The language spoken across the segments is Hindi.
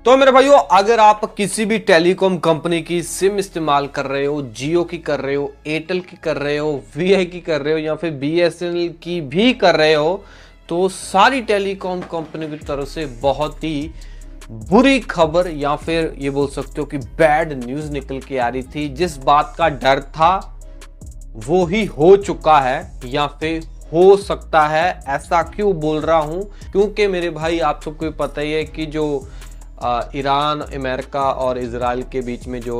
तो मेरे भाइयों, अगर आप किसी भी टेलीकॉम कंपनी की सिम इस्तेमाल कर रहे हो, जियो की कर रहे हो, एयरटेल की कर रहे हो, वीआई की कर रहे हो या फिर बीएसएनएल की भी कर रहे हो, तो सारी टेलीकॉम कंपनी की तरफ से बहुत ही बुरी खबर या फिर ये बोल सकते हो कि बैड न्यूज निकल के आ रही थी। जिस बात का डर था वो ही हो चुका है या फिर हो सकता है। ऐसा क्यों बोल रहा हूं? क्योंकि मेरे भाई, आप सबको पता ही है कि जो ईरान, अमेरिका और इजराइल के बीच में जो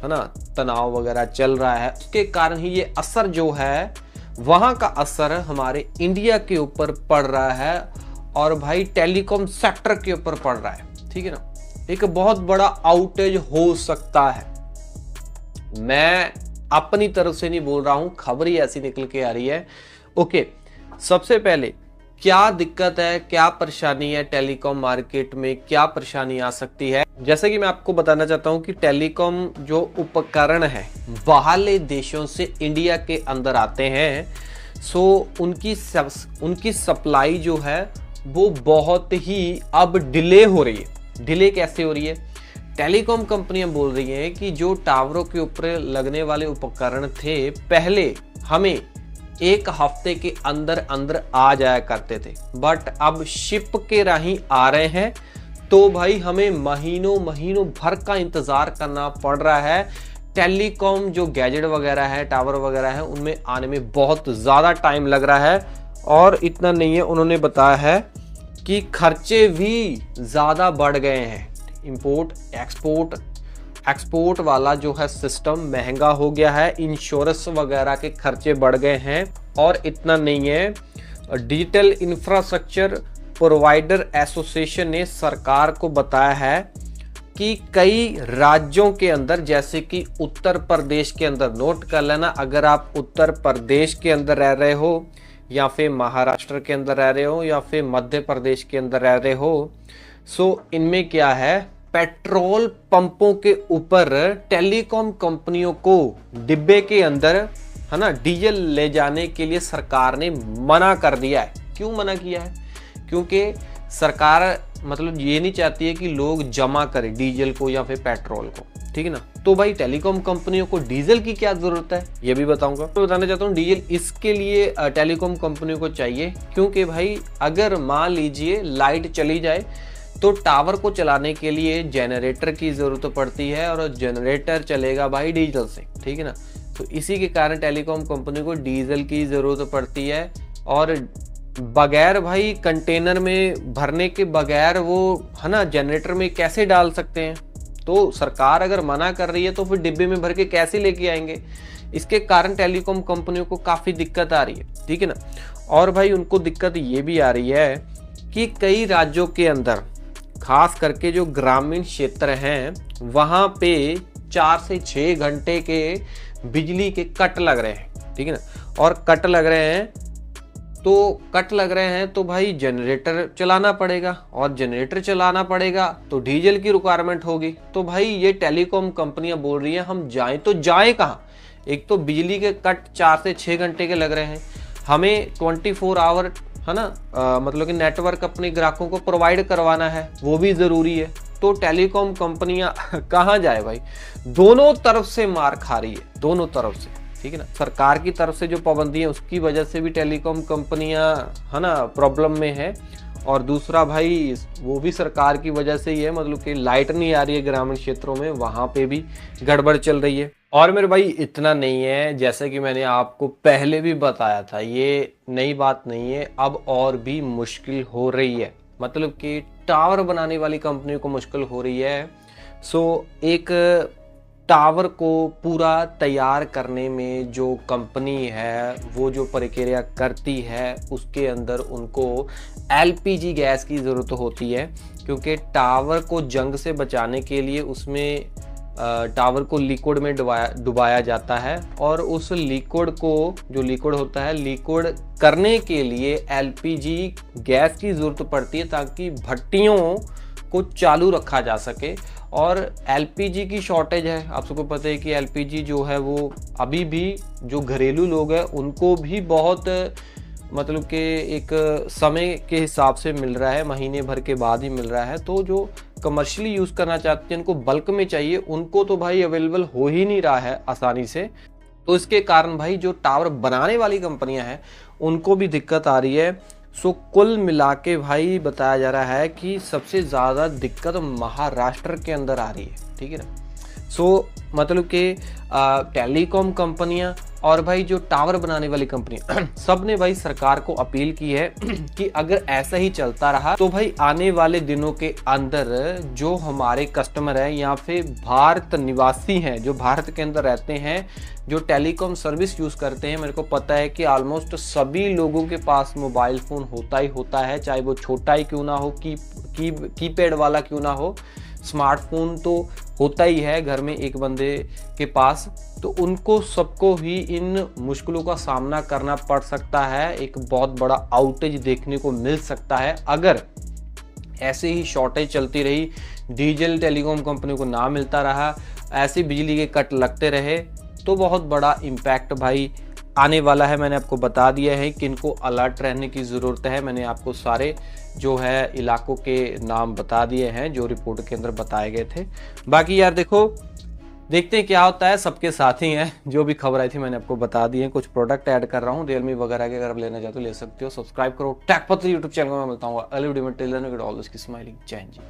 है ना तनाव वगैरह चल रहा है, उसके कारण ही ये असर जो है, वहां का असर हमारे इंडिया के ऊपर पड़ रहा है और भाई टेलीकॉम सेक्टर के ऊपर पड़ रहा है। ठीक है ना, एक बहुत बड़ा आउटेज हो सकता है। मैं अपनी तरफ से नहीं बोल रहा हूं, खबर ही ऐसी निकल के आ रही है। ओके, सबसे पहले क्या दिक्कत है, क्या परेशानी है टेलीकॉम मार्केट में, क्या परेशानी आ सकती है? जैसे कि मैं आपको बताना चाहता हूं कि टेलीकॉम जो उपकरण है बाहरले देशों से इंडिया के अंदर आते हैं, सो उनकी सप्लाई जो है वो बहुत ही अब डिले हो रही है। डिले कैसे हो रही है? टेलीकॉम कंपनियां बोल रही हैं कि जो टावरों के ऊपर लगने वाले उपकरण थे, पहले हमें एक हफ्ते के अंदर अंदर आ जाया करते थे, बट अब शिप के राही आ रहे हैं, तो भाई हमें महीनों महीनों भर का इंतजार करना पड़ रहा है। टेलीकॉम जो गैजेट वगैरह है, टावर वगैरह है, उनमें आने में बहुत ज़्यादा टाइम लग रहा है। और इतना नहीं है, उन्होंने बताया है कि खर्चे भी ज़्यादा बढ़ गए हैं। इंपोर्ट एक्सपोर्ट वाला जो है सिस्टम महंगा हो गया है, इंश्योरेंस वगैरह के खर्चे बढ़ गए हैं। और इतना नहीं है, डिजिटल इंफ्रास्ट्रक्चर प्रोवाइडर एसोसिएशन ने सरकार को बताया है कि कई राज्यों के अंदर, जैसे कि उत्तर प्रदेश के अंदर, नोट कर लेना, अगर आप उत्तर प्रदेश के अंदर रह रहे हो या फिर महाराष्ट्र के अंदर रह रहे हो या फिर मध्य प्रदेश के अंदर रह रहे हो, सो इनमें क्या है, पेट्रोल पंपों के ऊपर टेलीकॉम कंपनियों को डिब्बे के अंदर है ना डीजल ले जाने के लिए सरकार ने मना कर दिया है। क्यों मना किया है? क्योंकि सरकार मतलब ये नहीं चाहती है कि लोग जमा करें डीजल को या फिर पेट्रोल को। ठीक है ना, तो भाई टेलीकॉम कंपनियों को डीजल की क्या जरूरत है, ये भी बताऊंगा। तो बताना चाहता हूँ, डीजल इसके लिए टेलीकॉम कंपनियों को चाहिए, क्योंकि भाई अगर मान लीजिए लाइट चली जाए तो टावर को चलाने के लिए जनरेटर की जरूरत पड़ती है, और जनरेटर चलेगा भाई डीजल से। ठीक है ना, तो इसी के कारण टेलीकॉम कंपनी को डीजल की जरूरत पड़ती है। और बगैर भाई कंटेनर में भरने के बगैर वो है ना जनरेटर में कैसे डाल सकते हैं? तो सरकार अगर मना कर रही है तो फिर डिब्बे में भर के कैसे लेके आएंगे? इसके कारण टेलीकॉम कंपनियों को काफ़ी दिक्कत आ रही है। ठीक है ना, और भाई उनको दिक्कत ये भी आ रही है कि कई राज्यों के अंदर, खास करके जो ग्रामीण क्षेत्र हैं, वहाँ पे 4 से 6 घंटे के बिजली के कट लग रहे हैं। ठीक है ना, और कट लग रहे हैं तो भाई जनरेटर चलाना पड़ेगा, और जनरेटर चलाना पड़ेगा तो डीजल की रिक्वायरमेंट होगी। तो भाई ये टेलीकॉम कंपनियां बोल रही हैं, हम जाएं तो जाएं कहाँ? एक तो बिजली के कट 4 से 6 घंटे के लग रहे हैं, हमें 24 आवर है ना मतलब कि नेटवर्क अपने ग्राहकों को प्रोवाइड करवाना है, वो भी ज़रूरी है। तो टेलीकॉम कंपनियां कहाँ जाए भाई? दोनों तरफ से मार खा रही है, दोनों तरफ से। ठीक है ना, सरकार की तरफ से जो पाबंदी है उसकी वजह से भी टेलीकॉम कंपनियां है ना प्रॉब्लम में है, और दूसरा भाई वो भी सरकार की वजह से ही है, मतलब कि लाइट नहीं आ रही है ग्रामीण क्षेत्रों में, वहाँ पे भी गड़बड़ चल रही है। और मेरे भाई इतना नहीं है, जैसे कि मैंने आपको पहले भी बताया था, ये नई बात नहीं है, अब और भी मुश्किल हो रही है, मतलब कि टावर बनाने वाली कंपनियों को मुश्किल हो रही है। सो एक टावर को पूरा तैयार करने में जो कंपनी है, वो जो प्रक्रिया करती है, उसके अंदर उनको एलपीजी गैस की ज़रूरत होती है, क्योंकि टावर को जंग से बचाने के लिए उसमें टावर को लिक्विड में डुबाया जाता है, और उस लिक्विड को, जो लिक्विड होता है, लिक्विड करने के लिए एलपीजी गैस की ज़रूरत पड़ती है, ताकि भट्टियों को चालू रखा जा सके। और एलपीजी की शॉर्टेज है, आप सबको पता है कि एलपीजी जो है वो अभी भी जो घरेलू लोग हैं उनको भी बहुत मतलब कि एक समय के हिसाब से मिल रहा है, महीने भर के बाद ही मिल रहा है। तो जो कमर्शियली यूज़ करना चाहते हैं, जिनको बल्क में चाहिए, उनको तो भाई अवेलेबल हो ही नहीं रहा है आसानी से। तो इसके कारण भाई जो टावर बनाने वाली कंपनियां हैं उनको भी दिक्कत आ रही है। सो कुल मिला के भाई बताया जा रहा है कि सबसे ज़्यादा दिक्कत महाराष्ट्र के अंदर आ रही है, ठीक है ना। सो मतलब कि टेलीकॉम कंपनियां और भाई जो टावर बनाने वाली कंपनियां सब ने भाई सरकार को अपील की है कि अगर ऐसा ही चलता रहा तो भाई आने वाले दिनों के अंदर जो हमारे कस्टमर हैं या फिर भारत निवासी हैं, जो भारत के अंदर रहते हैं, जो टेलीकॉम सर्विस यूज़ करते हैं, मेरे को पता है कि ऑलमोस्ट सभी लोगों के पास मोबाइल फ़ोन होता ही होता है, चाहे वो छोटा ही क्यों ना हो, कीपैड वाला क्यों ना हो, स्मार्टफोन तो होता ही है घर में एक बंदे के पास। तो उनको सबको ही इन मुश्किलों का सामना करना पड़ सकता है, एक बहुत बड़ा आउटेज देखने को मिल सकता है अगर ऐसे ही शॉर्टेज चलती रही, डीजल टेलीकॉम कंपनी को ना मिलता रहा, ऐसे बिजली के कट लगते रहे तो बहुत बड़ा इम्पैक्ट भाई आने वाला है। मैंने आपको बता दिया है कि इनको अलर्ट रहने की ज़रूरत है। मैंने आपको सारे जो है इलाकों के नाम बता दिए हैं जो रिपोर्ट के अंदर बताए गए थे। बाकी यार देखो, देखते हैं क्या होता है, सबके साथ ही हैं। जो भी खबर आई थी मैंने आपको बता दी है। कुछ प्रोडक्ट ऐड कर रहा हूँ रियलमी वगैरह के, अगर आप लेना चाहते हो ले सकते हो। सब्सक्राइब करो टेक पत्री यूट्यूब चैनल में। मिलता हूँ अगले वीडियो में। टिल देन ऑल दिस की स्माइलिंग। जय हिंद जी।